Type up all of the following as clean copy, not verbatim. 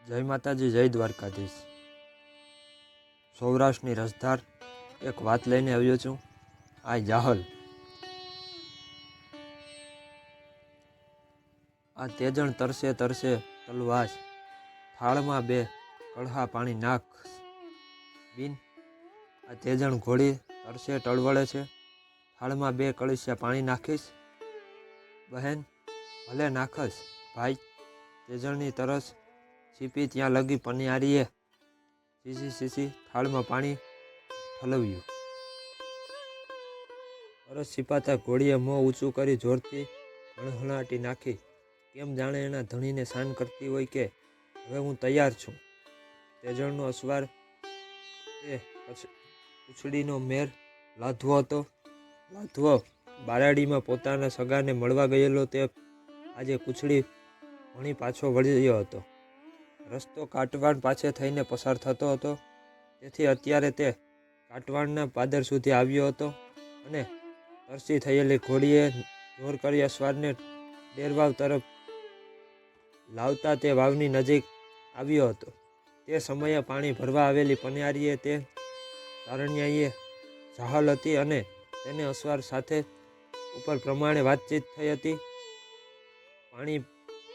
જય માતાજી, જય દ્વારકાધીશ। સૌરાષ્ટ્રની રસધાર એક વાત લઈને આવ્યો છું। આ જાહલ, આ તેજણ તરસે તરસે તલવાસ, થાળમાં બે કળહા પાણી નાખ બિન। આ તેજણ ઘોડી તરસે ટળવળે છે, થાળમાં બે કળશિયા પાણી નાખીશ બહેન। ભલે નાખસ ભાઈ। તેજણની તરસ છીપી ત્યાં લગી પનિયારીએ સીસી સીસી થાળમાં પાણી ઠલવ્યું। તરસ છીપાતા ઘોડીએ મોં ઊંચું કરી જોરથી હણહણાટી નાખી, કેમ જાણે એના ધણીને શાન કરતી હોય કે હવે હું તૈયાર છું। તેજણનો અસવાર તે પૂંછડીનો મેર લાધવો હતો। લાધવો બારાડીમાં પોતાના સગાને મળવા ગયેલો તે આજે પૂંછડી વણી પાછો વળ્યો હતો। રસ્તો કાટવાણ પાછે થઈને પસાર થતો હતો, તેથી અત્યારે તે કાટવાણના પાદર સુધી આવ્યો હતો અને તરસી થયેલી ઘોડીએ જોર કરી અસવારને ડેરવાવ તરફ લાવતા તે વાવની નજીક આવ્યો હતો। તે સમયે પાણી ભરવા આવેલી પનિયારીએ તે તારણિયાએ જાહલ હતી અને તેને અસવાર સાથે ઉપર પ્રમાણે વાતચીત થઈ હતી। પાણી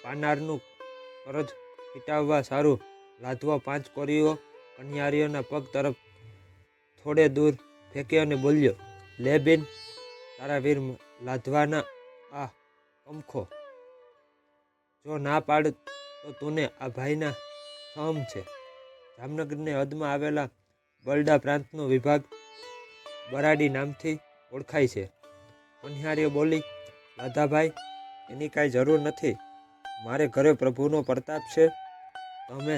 પાનારનું કરજ ફીટાવવા સારું લાધવો 5 કોરીઓ પનિયારીઓના પગ તરફ થોડે દૂર ફેંકી અને બોલ્યો, લે બેન, તારા વીર લાધવાના આ કમખો। જો ના પાડ તો તુને આ ભાઈના સહમ છે। જામનગરને હદમાં આવેલા બરડા પ્રાંતનો વિભાગ બરાડી નામથી ઓળખાય છે। પનિયારીઓ બોલી, લાધાભાઈ, એની કાંઈ જરૂર નથી। મારે ઘરે પ્રભુનો પ્રતાપ છે। તમે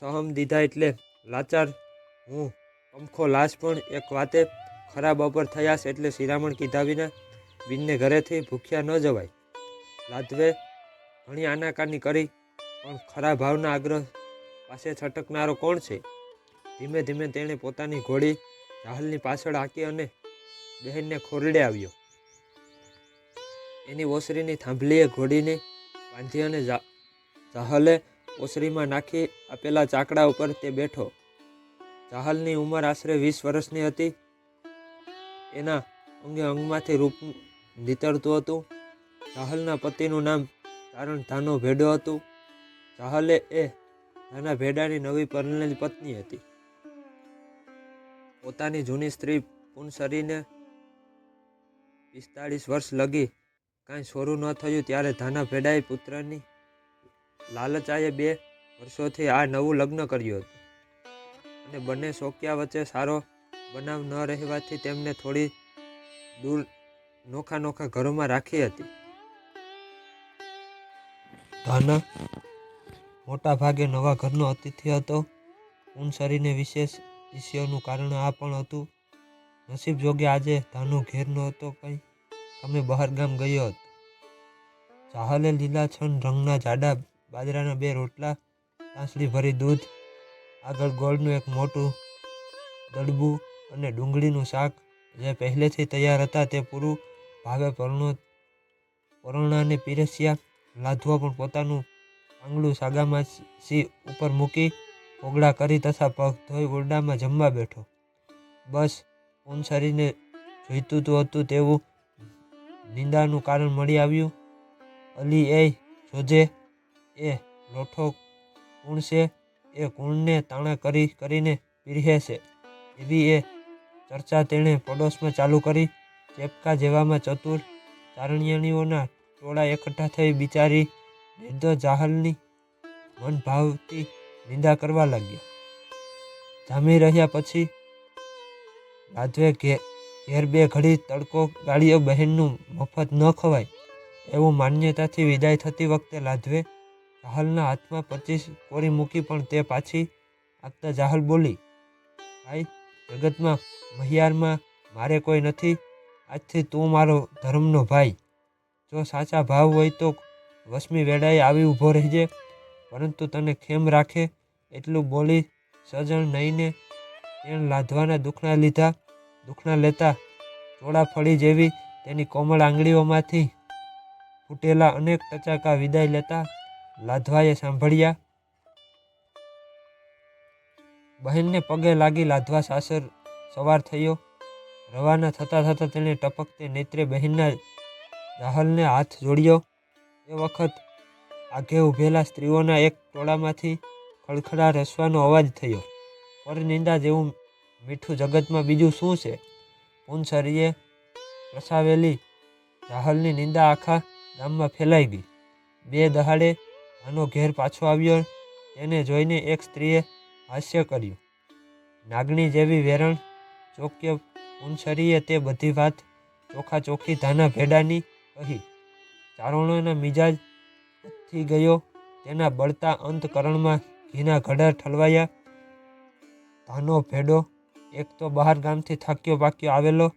સહમ દીધા એટલે લાચાર હું કમખો લાશ, પણ એક વાતે ખરા બપોર થયાસ એટલે શિરામણ કીધા વિના બિનને ઘરેથી ભૂખ્યા ન જવાય। લાધવે ઘણી આનાકાની કરી, પણ ખરા ભાવના આગ્રહ પાસે છટકનારો કોણ છે? ધીમે ધીમે તેણે પોતાની ઘોડી જાહલની પાછળ હાંકી અને બહેનને ખોરડે આવ્યો। એની ઓસરીની થાંભલીએ ઘોડીને બાંધી અને જાહલે ઓસરીમાં નાખી આપેલા ચાકડા ઉપર તે બેઠો। જાહલની ઉંમર આશરે 20 વર્ષની હતી। એના અંગે અંગમાંથી રૂપ નીતરતું હતું। જાહલના પતિનું નામ તારણ ધાનો ભેડો હતું। જાહલે એ ધાના ભેડાની નવી પરણેલી પત્ની હતી। પોતાની જૂની સ્ત્રી પુનસરીને 45 વર્ષ લગી કાંઈ સોરું ન થયું ત્યારે ધાના ભેડાએ પુત્રની લાલચાએ 2 વર્ષોથી આ નવું લગ્ન કર્યું હતું અને બંને શોકિયા વચ્ચે સારો બનાવ ન રહેવાથી તેમને થોડી દૂર નોખા નોખા ઘરોમાં રાખી હતી। ધાના મોટા ભાગે નવા ઘરનો અતિથિ હતો। પુનસરીને વિશેષ ઈર્ષ્યાનું કારણ આ પણ હતું, નસીબ જોગે આજે ધાનો ઘેર નહોતો, કંઈ અમે બહારગામ ગયો હતો। જાહલે લીલાછમ રંગના જાડા બાજરાના 2 રોટલા, તાંસળી ભરી દૂધ, આગળ ગોળનું એક મોટું દડબું અને ડુંગળીનું શાક જે પહેલેથી તૈયાર હતા તે પૂરું ભાવે પરોણાને પીરસ્યા। લાધવો પણ પોતાનું આંગળું સાગામાસી ઉપર મૂકી કોગળા કરી તથા પગ ધોઈ ઓરડામાં જમવા બેઠો। બસ પુનસરીને જોઈતું હતું તેવું નિંદાનું કારણ મળી આવ્યું। અલી, એ જોજે, એ લોઠો કુણ છે? એ કુણને તાણા કરી કરીને પીરસે છે? એવી એ ચર્ચા તેણે પડોશમાં ચાલુ કરી। ચેપકા જેવામાં ચતુર ચારણિયાણીઓના ટોળા એકઠા થઈ બિચારી નિર્દોષ જાહલની મન ભાવતી નિંદા કરવા લાગ્યા। જામી રહ્યા પછી લાધવે ઘેર 2 ઘડી તડકો ગાળ્યો। બહેનનું મફત ન ખવાય એવું માન્યતાથી વિદાય થતી વખતે લાધવે જાહલના હાથમાં 25 કોરી મૂકી, પણ તે પાછી આપતા જાહલ બોલી, ભાઈ, જગતમાં મહિયારમાં મારે કોઈ નથી। આજથી તું મારો ધર્મનો ભાઈ। જો સાચા ભાવ હોય તો વસમી વેળાએ આવી ઊભો રહેજે, પરંતુ તને ખેમ રાખે એટલું બોલી સજણ નઈને તેણે લાધવાના દુખણા લેતા ચોળાફળી જેવી તેની કોમળ આંગળીઓમાંથી ફૂટેલા અનેક ટચાકા વિદાય લેતા લાધવાએ સાંભળ્યા। બહેનને પગે લાગી લાધવા સાસર સવાર થયો. રવાના થતાં થતાં તેણે ટપકતે નેત્રે બહેનના જાહલને હાથ જોડ્યો. એ વખત આઘે ઊભેલા સ્ત્રીઓના એક ટોળામાંથી ખડખડા રસવાનો અવાજ થયો. પરનિંદા જેવું મીઠું જગતમાં બીજું શું છે? પૂંછરીએ પ્રસાવેલી જાહલની નિંદા આખા ગામમાં ફેલાઈ ગઈ. 2 દહાડે આનો ઘેર પાછો આવ્યો. તેને જોઈને એક સ્ત્રીએ હાસ્ય કર્યું. નાગણી જેવી વેરણ ચોક્ય પૂંછરીએ તે બધી વાત ચોખાચોખી ધાના ભેડાની કહી. ચારણોના મિજાજ થઈ ગયો. તેના બળતા અંતકરણમાં ઘીના ઘડા ઠલવાયા. ધાનો ભેડો એક તો બહાર ગામથી થાક્યો પાક્યો આવેલો,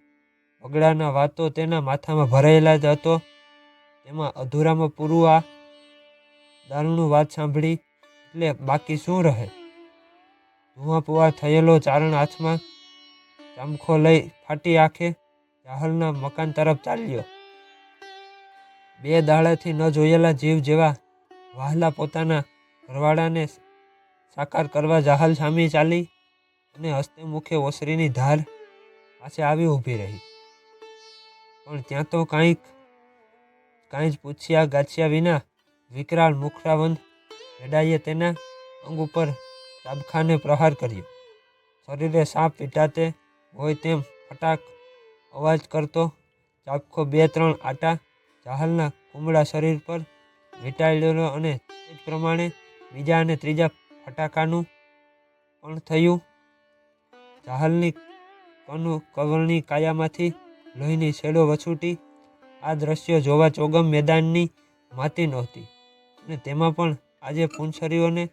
વગડાના વાતો તેના માથામાં ભરાયેલા જ હતો. તેમાં અધૂરામાં પૂરું આ દારૂનું વાત સાંભળી એટલે બાકી શું રહે? ધુઆપુઆ થયેલો ચારણ હાથમાં ચામખો લઈ ફાટી આંખે જાહલના મકાન તરફ ચાલ્યો. 2 દાડાથી ન જોયેલા જીવ જેવા વહાલા પોતાના ઘરવાળાને સાકાર કરવા જાહલ સામી ચાલી અને હસ્તે મુખે ઓસરીની ધાર પાસે આવી ઊભી રહી. પણ ત્યાં તો કાંઈ જ પૂછ્યા ગાછ્યા વિના વિકરાળ મુખરાવંત ભેડાએ તેના અંગ ઉપર ચાબખાને પ્રહાર કર્યો. શરીરે સાપ વીંટાતે હોય તેમ ફટાક અવાજ કરતો ચાબખો 2-3 આટા જાહલના કુમળા શરીર પર વીંટાળ્યો અને તે જ પ્રમાણે બીજા અને ત્રીજા ફટાકાનું પણ થયું. જાહલની કવળની કાયામાંથી લોહીની છેડો વછૂટી. આ દ્રશ્ય જોવા ચોગમ મેદાનની માતી નહોતી અને તેમાં પણ આજે પૂંછરીઓને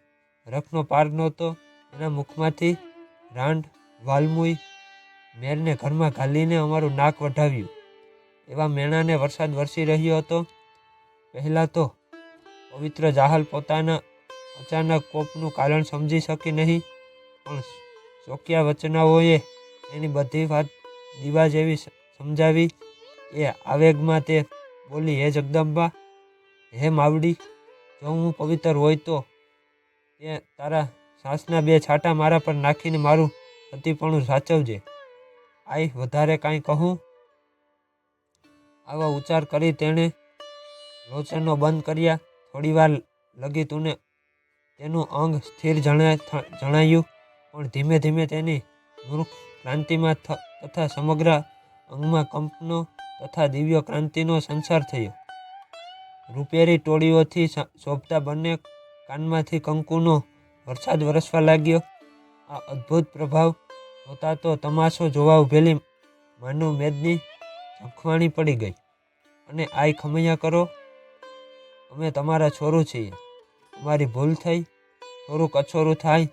રફનો પાર નહોતો. એના મુખમાંથી રાંડ વાલમુઈ મેરને ઘરમાં ઘાલીને અમારું નાક વઢાવ્યું એવા મેણાને વરસાદ વરસી રહ્યો હતો. પહેલાં તો પવિત્ર જાહલ પોતાના અચાનક કોપનું કારણ સમજી શકી નહીં, પણ ચોક્યા વચનાઓએ એની બધી વાત દીવા જેવી સમજાવી. એ આવેગમાં તે બોલી, હે જગદંબા, હે માવડી, જો હું પવિત્ર હોય તો તે તારા સાસના 2 છાંટા મારા પર નાખીને મારું સતીપણું સાચવજે. આય વધારે કાંઈ કહું? આવા ઉચ્ચાર કરી તેણે લોચનો બંધ કર્યા. થોડીવાર લગી તેનું અંગ સ્થિર જણાયું, પણ ધીમે ધીમે તેની મૂર્ખ ક્રાંતિમાં તથા સમગ્ર અંગમાં કંપનો તથા દિવ્ય ક્રાંતિનો સંચાર થયો. રૂપેરી ટોળીઓથી શોભતા બંને કાનમાંથી કંકુનો વરસાદ વરસવા લાગ્યો. આ અદ્ભુત પ્રભાવ જોતા તો તમાશો જોવા ઊભેલી માનવ મેદની ઝંખવાણી પડી ગઈ અને આય ખમૈયા કરો, અમે તમારા છોરું છીએ. અમારી ભૂલ થઈ. છોરું કછોરું થાય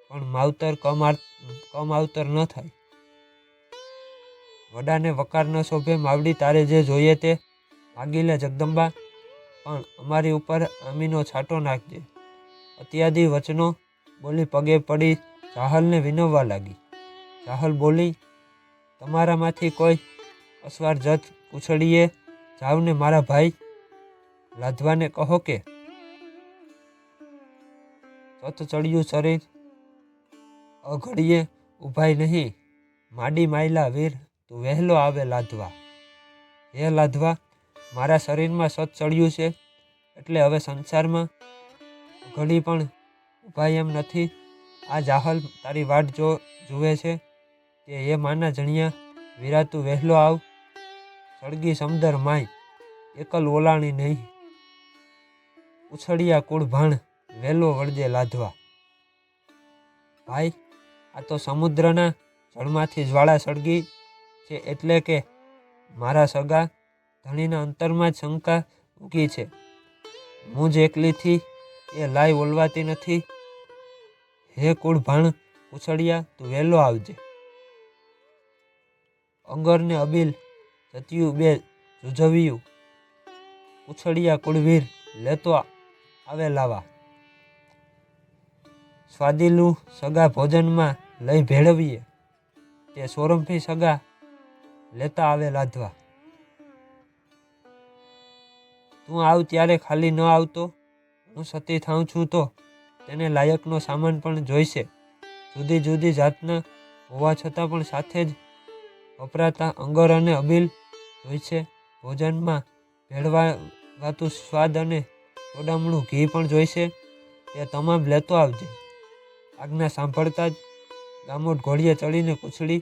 પણ માવતર કમાવતર ન થાય. વડાને વકાર ન શોભે. માવડી, તારે જે જોઈએ તે માગી લે જગદંબા, પણ અમારી ઉપર આમીનો છાંટો નાખજે. અત્યાદી વચનો બોલી પગે પડી જાહલને વિનવવા લાગી. જાહલ બોલી, તમારામાંથી કોઈ અસવાર જત પૂંછડીએ જાવને મારા ભાઈ લાધવાને કહો કે ચત ચડ્યું શરીર અઘડીએ ઉભાય નહીં. માડી માયલા વીર, તું વહેલો આવે લાધવા. હે લાધવા, મારા શરીરમાં સત ચડ્યું છે એટલે હવે સંસારમાં ઘડી પણ ઉભાય એમ નથી. આ જાહલ તારી વાટ જુએ છે તે એ માના જણિયા વીરા, તું વહેલો આવ. સળગી સમદર માય એકલ ઓલાણી નહીં. ઉછળિયા કુળ ભાણ વહેલો વળજે લાધવા. ભાઈ, આ તો સમુદ્રના જળમાંથી જ્વાળા સળગી છે એટલે કે મારા સગા ધણીના અંતરમાં જ શંકા ઊગી છે. હું જ એકલીથી એ લાઈ ઓલવાતી નથી. હે કુળ ભાણ ઉછળિયા, તું વહેલો આવજે. અંગર ને અબીલ જતિયું 2 જુજવ્યું. ઉછળિયા કુળવીર લેતો આવે લાવા. સ્વાદિલું સગા ભોજનમાં લઈ ભેળવીએ તે સોરંફી સગા લેતા આવે લાધવા. તું આવ ત્યારે ખાલી ન આવતો. હું સતી થાઉં છું તો તેને લાયકનો સામાન પણ જોઈશે. જુદી જુદી જાતના હોવા છતાં પણ સાથે જ વપરાતા અંગર અને અબીલ હોય છે. ભોજનમાં ભેળવાતું સ્વાદ અને તોડામણું ઘી પણ જોઈશે. તે તમામ લેતો આવજે. આજ્ઞા સાંભળતા જ ગામોટ ઘોડીએ ચડીને કુછડી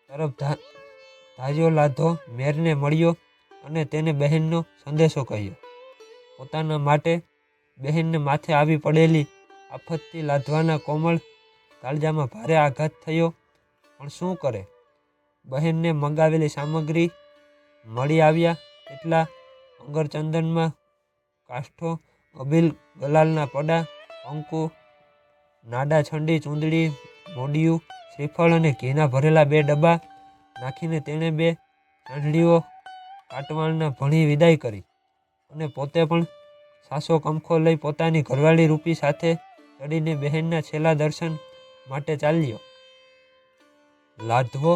તરફ ધાર્યો. લાધો મેરને મળ્યો અને તેને બહેનનો સંદેશો કહ્યો. પોતાના માટે બહેનને માથે આવી પડેલી આફતથી લાધવાના કોમળ કાળજામાં ભારે આઘાત થયો. પણ શું કરે? બહેનને મંગાવેલી સામગ્રી મળી આવ્યા એટલા અંગરચંદનમાં કાષ્ઠો, અબીલ, ગલાલના પડા, કંકુ, નાડા, છંડી, ચૂંદડી, મોડિયું, શ્રીફળ અને ઘીના ભરેલા 2 ડબ્બા નાખીને તેણે 2 ચાંદડીઓ કાટવાળના ભણી વિદાય કરી અને પોતે પણ સાસો કમખો લઈ પોતાની ઘરવાળી રૂપી સાથે ચડીને બહેનના છેલ્લા દર્શન માટે ચાલ્યો. લાધવો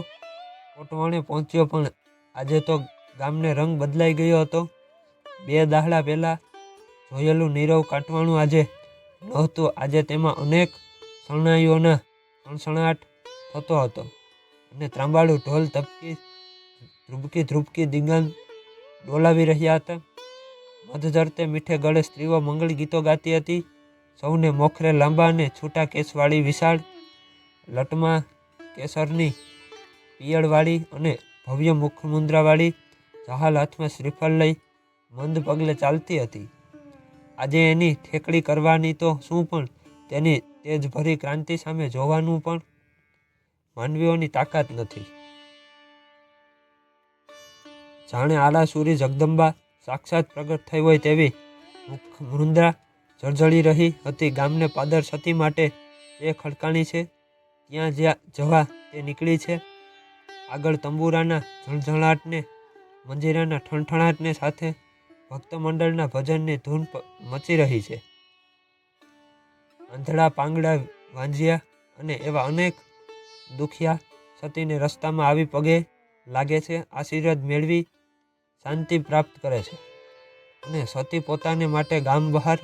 કોટવાણે પહોંચ્યો પણ આજે તો ગામને રંગ બદલાઈ ગયો હતો. 2 દાહડા પહેલા જોયેલું નીરવ કાટવાણું આજે નહોતું. આજે તેમાં અનેક શરણાઈઓના સણસણાટ થતો હતો અને ત્રાંબાળું ઢોલ ધ્રુબકી દિગાન ડોલાવી રહ્યા હતા. મધજરતે મીઠે ગળે સ્ત્રીઓ મંગળ ગીતો ગાતી હતી. સૌને મોખરે લાંબા અને છૂટા કેસવાળી વિશાળ લટમાં કેસરની પિયળવાળી અને ભવ્ય મુખમુદ્રાવાળી જહાલ હાથમાં શ્રીફળ લઈ મંદ પગલે ચાલતી હતી. આજે એની ઠેકડી કરવાની તો શું, પણ તેની તેજભરી ક્રાંતિ સામે જોવાનું પણ માનવીઓની તાકાત નથી. જાણે આરાસુરી જગદંબા સાક્ષાત પ્રગટ થઈ હોય તેવી મુખમુદ્રા જળજળી રહી હતી. ગામને પાદર સતી માટે જે ખડકાણી છે ત્યાં જવા તે નીકળી છે. આગળ તંબુરાના ઝણઝણાટને, મંજીરાના ઠણઠણાટને સાથે ભક્તમંડળના ભજનની ધૂન મચી રહી છે. આંધળા, પાંગડા, વાંજિયા અને એવા અનેક દુખિયા સતીને રસ્તામાં આવી પગે લાગે છે, આશીર્વાદ મેળવી શાંતિ પ્રાપ્ત કરે છે અને સતી પોતાને માટે ગામ બહાર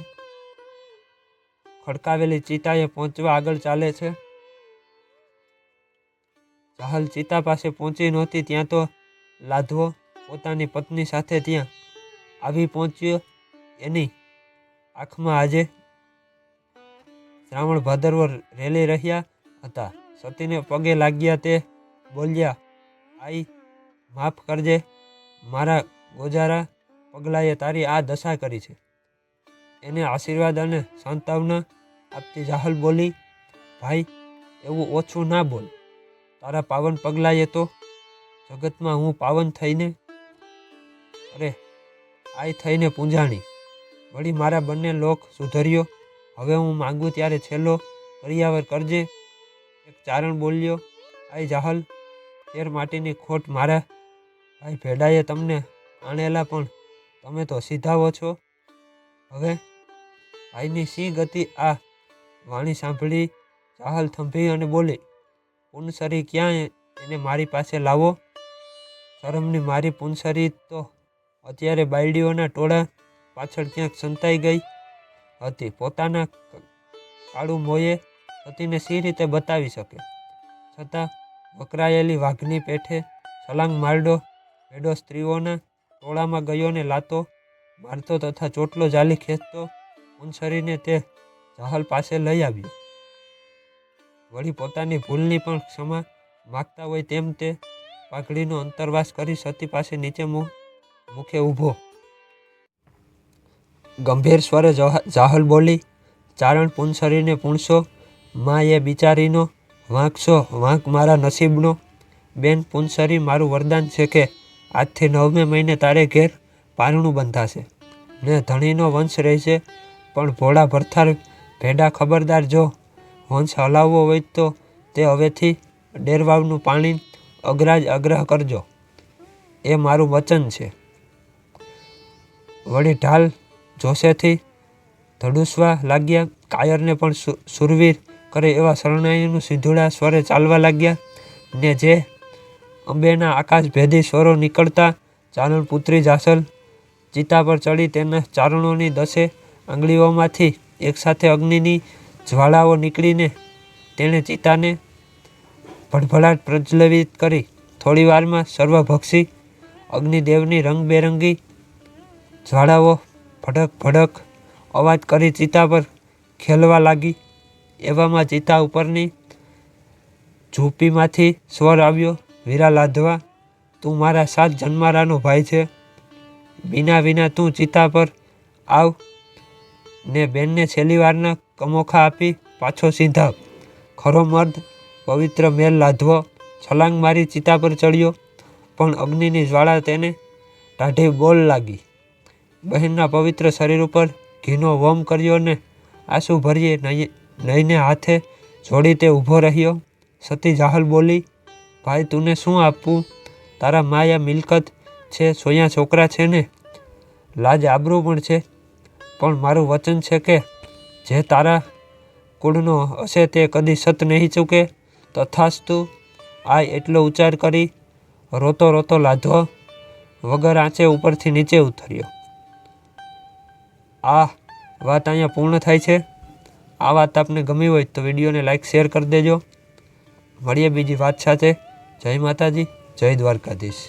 ખડકાવેલી ચિતાએ પહોંચવા આગળ ચાલે છે. જાહલ ચિતા પાસે પહોંચી નહોતી ત્યાં તો લાધવો પોતાની પત્ની સાથે ત્યાં આવી પહોંચ્યો. એની આંખમાં આજે શ્રાવણ ભાદરવો રેલી રહ્યા હતા. સતીને પગે લાગ્યા. તે બોલ્યા, આઈ, માફ કરજે, મારા ગોજારા પગલાએ તારી આ દશા કરી છે. એને આશીર્વાદ અને સાંત્વના આપતી જાહલ બોલી, ભાઈ, એવું ઓછું ના બોલ. તારા પાવન પગલાએ તો જગતમાં હું પાવન થઈને આઈ થઈને પૂંજાણી. વળી મારા બંને લોક સુધર્યો. હવે હું માંગું ત્યારે છેલ્લો કરિયાવર કરજે. એક ચારણ બોલ્યો, આઈ જાહલ, 13 માટીની ખોટ મારા ભાઈ ભેડાએ તમને આણેલા, પણ તમે તો સીધાવો છો. હવે ભાઈની સી ગતિ? આ વાણી સાંભળી જાહલ થંભી અને બોલી, પુનસરી ક્યાં? એને મારી પાસે લાવો. શરમની મારી પુનસરી તો અત્યારે બાયડીઓના ટોળા પાછળ ક્યાંક સંતાઈ ગઈ હતી. પોતાના કાળું મોયે સતીને સી રીતે બતાવી શકે? છતાં વકરાયેલી વાઘની પેઠે છલાંગ મારડો ભેડો સ્ત્રીઓના ટોળામાં ગયો ને લાતો મારતો તથા ચોટલો ઝાલી ખેંચતો પુનસરીને તે જાહલ પાસે લઈ આવ્યો. વળી પોતાની ભૂલની પણ ક્ષમા માગતા હોય તેમ તે પાઘડીનો અંતરવાસ કરી સતી પાસે નીચે મુખે ઊભો. ગંભીર સ્વરે જાહલ બોલી, ચારણ પુનસરીને પૂણશો માં એ બિચારીનો વાંક છો, વાંક મારા નસીબનો. બેન પુનસરી, મારું વરદાન છે કે આજથી 9મે મહિને તારે ઘેર પારણું બંધાશે ને ધણીનો વંશ રહેશે. પણ ભોળા ભરથાર ભેડા ખબરદાર, જો વંશ હલાવવો હોય તો તે હવેથી ડેરવાવનું પાણી અઘરાજ આગ્રહ કરજો. એ મારું વચન છે. વળી ઢાલ જોશેથી ધડુસવા લાગ્યા. કાયરને પણ સુરવીર કરે એવા શરણાઈનું સિંધુડા સ્વરે ચાલવા લાગ્યા ને જે અંબેના આકાશ ભેદી સ્વરો નીકળતા ચારણ પુત્રી જાસલ ચિતા પર ચડી તેના ચારણોની 10 આંગળીઓમાંથી એકસાથે અગ્નિની જ્વાળાઓ નીકળીને તેણે ચિતાને ભડભડાટ પ્રજ્વલિત કરી. થોડી વારમાં સર્વભક્ષી અગ્નિદેવની રંગબેરંગી જ્વાળાઓ ભડક ભડક અવાજ કરી ચિતા પર ખેલવા લાગી. એવામાં ચિતા ઉપરની ઝૂંપીમાંથી સ્વર આવ્યો, વીરા લાધવા, તું મારા 7 જન્મારાનો ભાઈ છે. વિના તું ચિતા પર આવ ને બેનને છેલ્લી વારના કમોખા આપી પાછો સીધાવ. ખરો મર્દ પવિત્ર મેલ લાધવો છલાંગ મારી ચિતા પર ચડ્યો, પણ અગ્નિની જ્વાળા તેને ટાઢી બોલ લાગી. બહેનના પવિત્ર શરીર ઉપર ઘીનો વોમ કર્યો ને આંસુ ભરીએ નયને હાથે જોડી તે ઊભો રહ્યો. સતી જાહલ બોલી, ભાઈ તુને શું આપવું? તારા માયા મિલકત છે, સોયા છોકરા છે ને લાજ આબરૂ પણ છે, પણ મારું વચન છે કે જે તારા કુળનો હશે તે કદી સત નહીં ચૂકે. તથાસ્તુ. આય એટલો ઉચ્ચાર કરી રોતો રોતો લાધવો વગર આંચે ઉપરથી નીચે ઉતર્યો. આ વાત અહીંયા પૂર્ણ થાય છે. આ વાત આપને ગમી હોય તો વિડીયોને લાઈક શેર કરી દેજો. મળીએ બીજી વાત સાથે. જય માતાજી, જય દ્વારકાધીશ.